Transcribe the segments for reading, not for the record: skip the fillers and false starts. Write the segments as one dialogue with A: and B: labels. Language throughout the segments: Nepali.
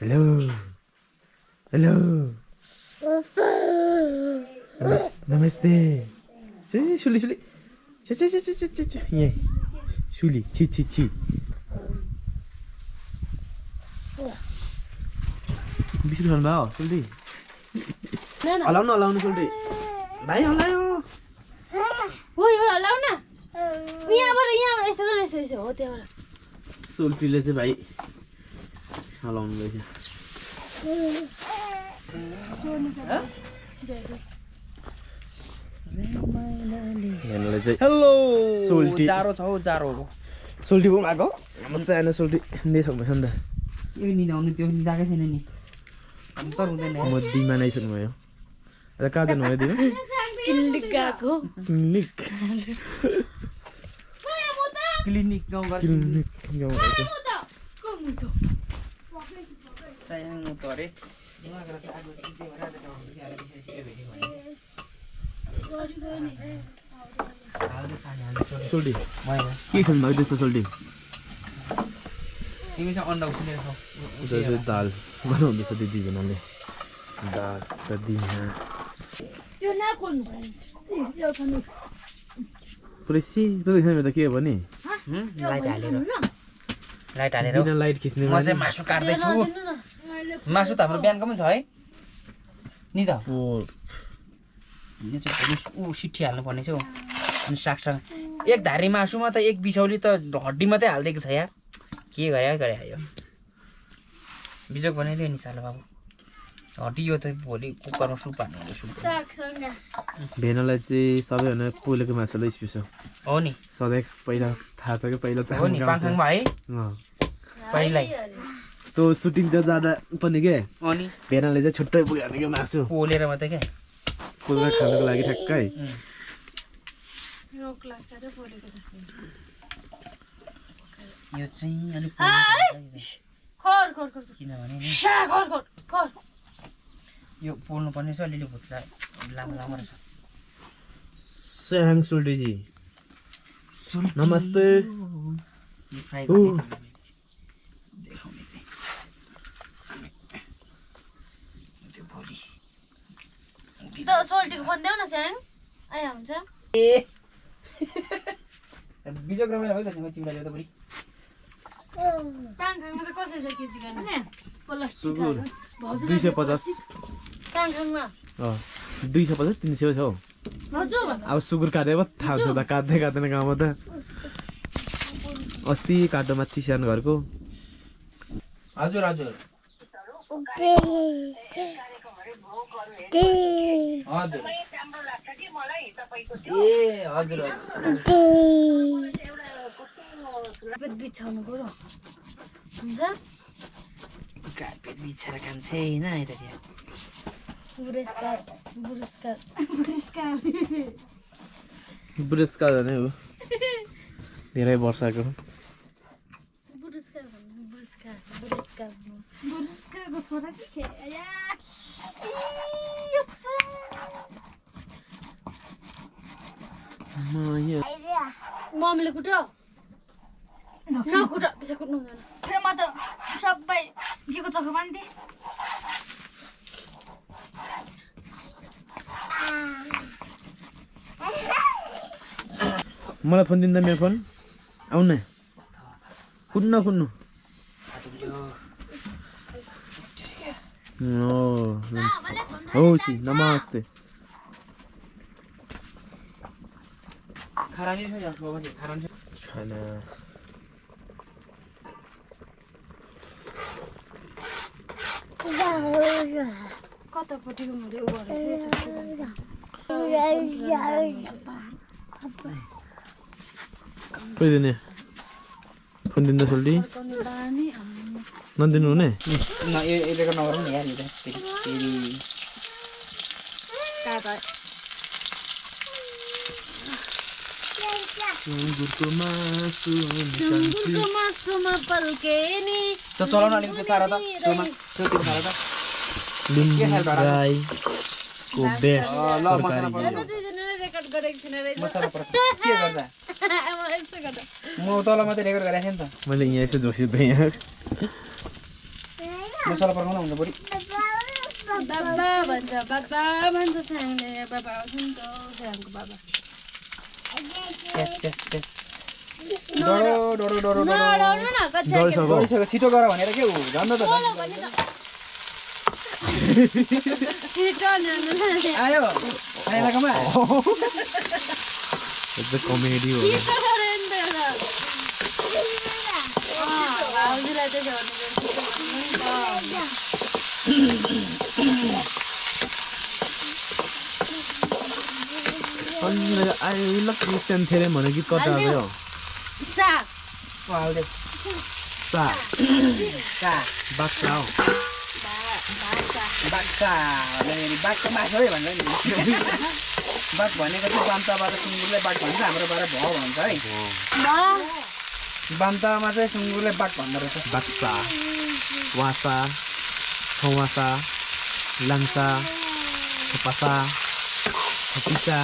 A: हेलो हेलो नमस्ते सुली सुली यहीँ सुली छि छि छि बिस्कुट खानु भयो सुल्टी हलाउनु हलाउनु सुल्टी भाइ हलायो
B: हलाउ न यहाँबाट यसो हो त्यहाँबाट
A: सुल्टीले चाहिँ भाइ हलाउनु गएछ हेलो सोल्टी
C: जारो छ हौ जारो
A: सोल्टी पनि आएको सानो सोल्टी देखिसक्नु भएछ नि त
C: यो निदाउनु त्यो निदाएकै छैन नि अन्तर हुँदैन
A: म दिमा नआइसक्नु भयो र कहाँ जानु भयो दिमा
B: क्लिनिक गएको
C: क्लिनिक गाउँघर
A: क्लिनिक गाउँ गएको
C: सायाङ्गो त अरे
A: सोल्टी के खेल्नु भएको त्यस्तो सोल्टी
C: तिमी चाहिँ अन्डा उसिनेर खाऊ
A: दाल बनाउँदैछ दिदीजनाले दाल त दिमा पुरै सेतो देख्ने त के हो भने
C: लाइट हालेर
A: बिना लाइट खिच्ने
C: म चाहिँ मासु काट्दैछु मासु त हाम्रो बिहानको पनि छ है नि त यो चाहिँ ऊ सिट्ठी हाल्नु पर्ने छ हौ अनि सागसँग एक धारी मासुमा त एक बिसौली त हड्डी मात्रै हालिदिएको छ यार के गरे यो बिजोक बनाइदियो नि सालो बाबु हड्डी यो त भोलि कुकरमा सुप हाल्नु
A: भेनालाई चाहिँ सबैभन्दा पहिलेको मासुलाई स्पेसल
C: हो नि
A: सधैँ पहिला थाहा थियो कि पहिला त
C: हो नि पाङखाङमा है पहिल्यै
A: त्यो सुटिङ त जाँदा पनि के
C: अनि
A: भेनाले चाहिँ छुट्टै पुग्यो कि मासु
C: पोलेर मात्रै क्या
A: पोलेर खानको लागि ठ्याक्कै
C: यो चाहिँ अलिक किनभने यो पोल्नु पर्ने छ अलिअलि भुट्ला लामो लामो रहेछ
A: स्याङ सोल्टीजी नमस्ते
C: फ्राई देखाउने चाहिँ त्यो भोलि
B: सोल्टीको फोन देऊ न स्याङ आइया हुन्छ
C: ए बिजोक रमाइलो भयो त चिम्ला ल्याउँदा बढी
B: टाङखाङमा चाहिँ कसरी छ केजी गर्नु
A: सुगुर 250
B: टाङखाङमा
A: 250 300 छ हौ अब सुगुर काटेको थाहा हुन्छ त काट्दै काट्दैन गाउँमा त अस्ति काट्दा माथि सानो घरको
C: हजुर हजुर हजुर ए हजुर
B: कार्पेट बिछाउनु पर्यो हुन्छ
C: कार्पेट बिछाएर काम छैन यतातिर
A: बुढेसकाल नै हो धेरै वर्षको
B: मम्मीले कुट्यो नकुट त्यसो कुट्नु हुँदैन
D: म त सबै के को चोखो बान्थे
A: मलाई फोन दिँदा मेरो फोन आउन कुट्नु हो सी नमस्ते
C: खरानी छ खरानी
A: खाना
B: कतापट्टिको मैले
A: कोही दिने फोन दिँदा सोल्टी नदिनु हुने
C: यसले नगरौँ नि यार
B: मासुमा पल्के नि
C: त चलाउन अलिकति सारा त त्योमा त्यो सारा त
B: रेकर्ड गरेको थिएन
C: मसाला पर के गर्दा
B: यस्तो गर्दा
C: म तल मात्रै रेकर्ड गरेको थिएँ नि त
A: मैले यहाँ यसो जोसिदिएँ यहाँ
C: म तल पर्खाउँदा हुन्छ बढी
B: बाबा भन्छ स्याङले बाबा आउँछ नि त स्याङको बाबा
C: डरो
B: नअडाउनु न कच्चा
C: डरिसक्यो छिटो गर भनेर के हो झन् त
B: छिटो न
C: आयो आइलाकोमा
A: कमेडी हो
B: छिटो गरे नि त एउटा भाउजूलाई त्यसो
A: अनि आई लभ क्रिस्चियन थे भने गीत कता हो
B: साग
C: हाल्दे
A: सा
C: का
A: बाक्सा हो
C: बाक्सा भनेर बाघको मासु है भन्छ नि बाघ भनेको चाहिँ बान्ताबाट सुँगुरले बाघ भन्छ हाम्रोबाट भाउ भन्छ है बान्तामा चाहिँ सुँगुरले बाघ भन्दो रहेछ
A: बाक्सा वासा छौवासा लाङ्सा छपासा छपिसा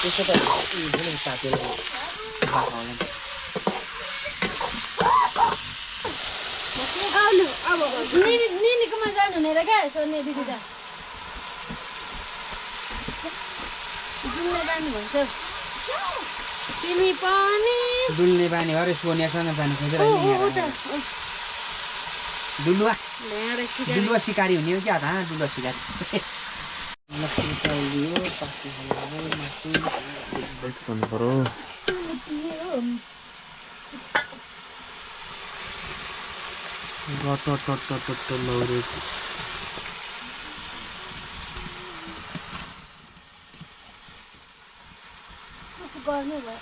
C: त्यसो त साथीहरू बाघ आउने
B: आउनु अब निनीकोमा जानु हुने र क्या सोनी दिदी त डुल्ने जानु भन्छ तिमी पनि
C: डुल्ने बानी अरे सोनियासँग जानु खोजेर डुलुवा सिकारी हुने हो क्या डुलुवा सिकारी
A: परो लौरे
B: गर्नु भयो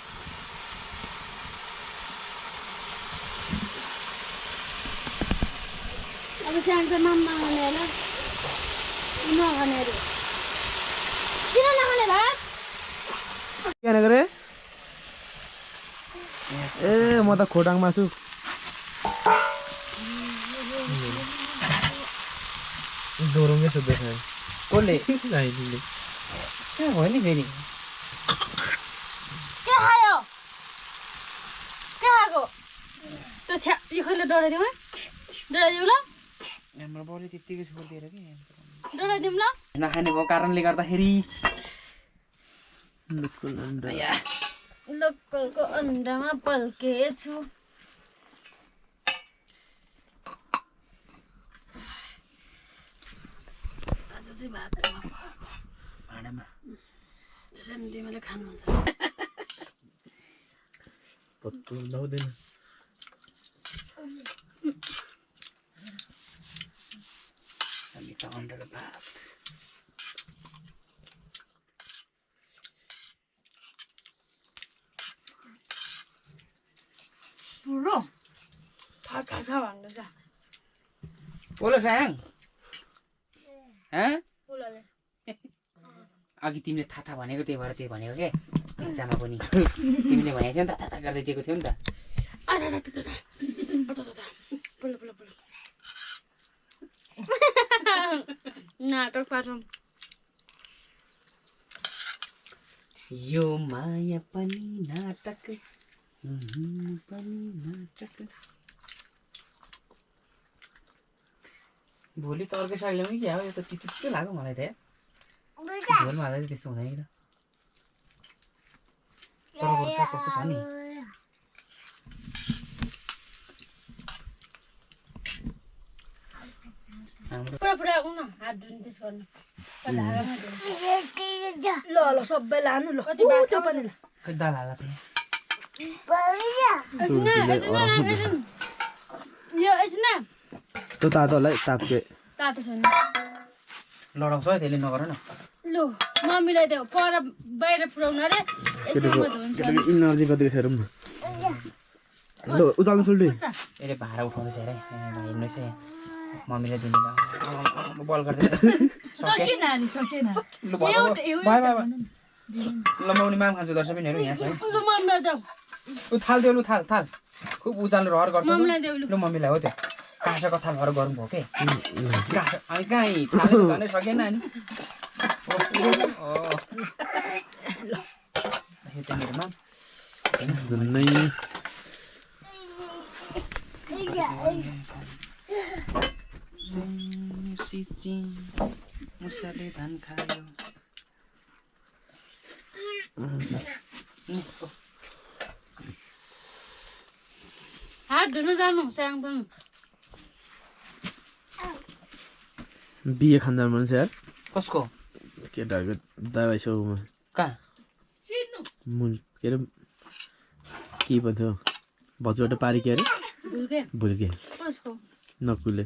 B: अब स्याङ चाहिँ मामा खाने होला नखाने अरे किन नखाने भात
A: क्या गरे ए म त खोटाङमा छु दोहोऱ्याउँदै सोध्दैछ
C: कसले
A: राईले
C: हो नि फेरि
B: के खायो के खाएको त्यो छ्या यो खैले डराइदिउँ है डराइदिउँ ल
C: हाम्रो बाउले त्यत्तिकै छोडिदिएर कि
B: डराइदिउँ ल
C: नखाने भएको कारणले गर्दाखेरि
B: लोकलको अन्डामा पल्केछु आज चाहिँ भात
C: भाँडामा
B: सानोतिमीले खानुहुन्छ
A: लाउँदैन
C: समिता अन्डर भात
B: पुरो था भन्दैछ
C: बोलो साङ
B: पुलोले
C: अघि तिमीले थाहा भनेको त्यही भएर त्यही भनेको के पिज्जामा पनि तिमीले भनेको थियौ नि त थाहा गर्दै दिएको थियौ नि त
B: नाटक पाठौँ
C: यो माया पनि नाटक भोलि त अर्कै साडी ल्याउने क्या हो यो त तितो लाग्यो मलाई त झोलमा हाल्दा चाहिँ त्यस्तो हुँदैन कि त तर साग कस्तो छ नि
B: पुरा आउनु न हात धुनु त्यस गर्नु
D: ल ल सबै लानु ल
B: कति बाटो
D: त्यो पनि ल
C: खै दाल हाल्दा त
B: यो यसमा
A: त्यो तातो होला है तापके
B: तातो छैन
C: लडाउँछ है त्यसले नगर न
B: लु मम्मीलाई त्यो पर बाहिर पुऱ्याउनु अरे यसमा धुन्छ
A: इनर्जी कतिको छ हेरौँ न ल उचाल्नु सुल्टी
C: यसले भाडा उठाउँदैछ अरे हेर्नुहोस् है मम्मीले दिने बल गर्दैछ
D: सकेन नि सकेन
C: ल म उनी माम खान्छु दर्शकहरू यहाँ छ है
B: लु मम्मीलाई देऊ
C: उ थाल देऊ लु थाल खुब उचाल्नु रहर गर्छ
B: मम्मीलाई देऊ लु।
C: लु मम्मीलाई हो त्यो काँसा कथा भएर गर्नुभयो के अनि कहीँ खानु धनै सकेन अनि यो चाहिँ मेरोमा
A: झन्नै
C: मुसाले धान खायो
B: हात धुनु जानु स्याङ पनि
A: बिहे खान जानु मन छ यार
C: कसको
A: केटाहरूको दबाई छेउमा
C: कहाँ
A: मुल के अरे के भन्थ्यो भजुबाट पारी के अरे
B: भुल्के
A: भुल्के
B: कसको
A: नकुले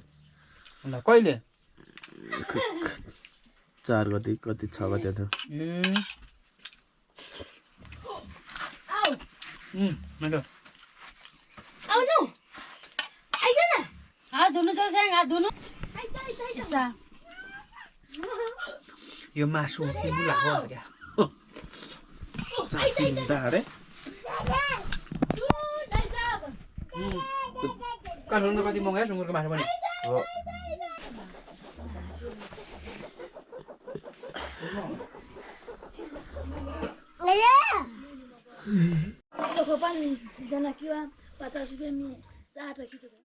C: ल कहिले
A: 4 गते कति 6 गते थियो
C: मेरो
D: आउनु आइज न
B: हात धुनु जाऊ स्याङ हात धुनु यसा
C: यो मासु के बुलाको क्या
A: चिन्ता अरे
C: काठमाडौँ कति महँगो सुँगुरको मासु पनि
A: हो
D: तो खोपन जना किंवा 50 रुपये मी 8 खिचतो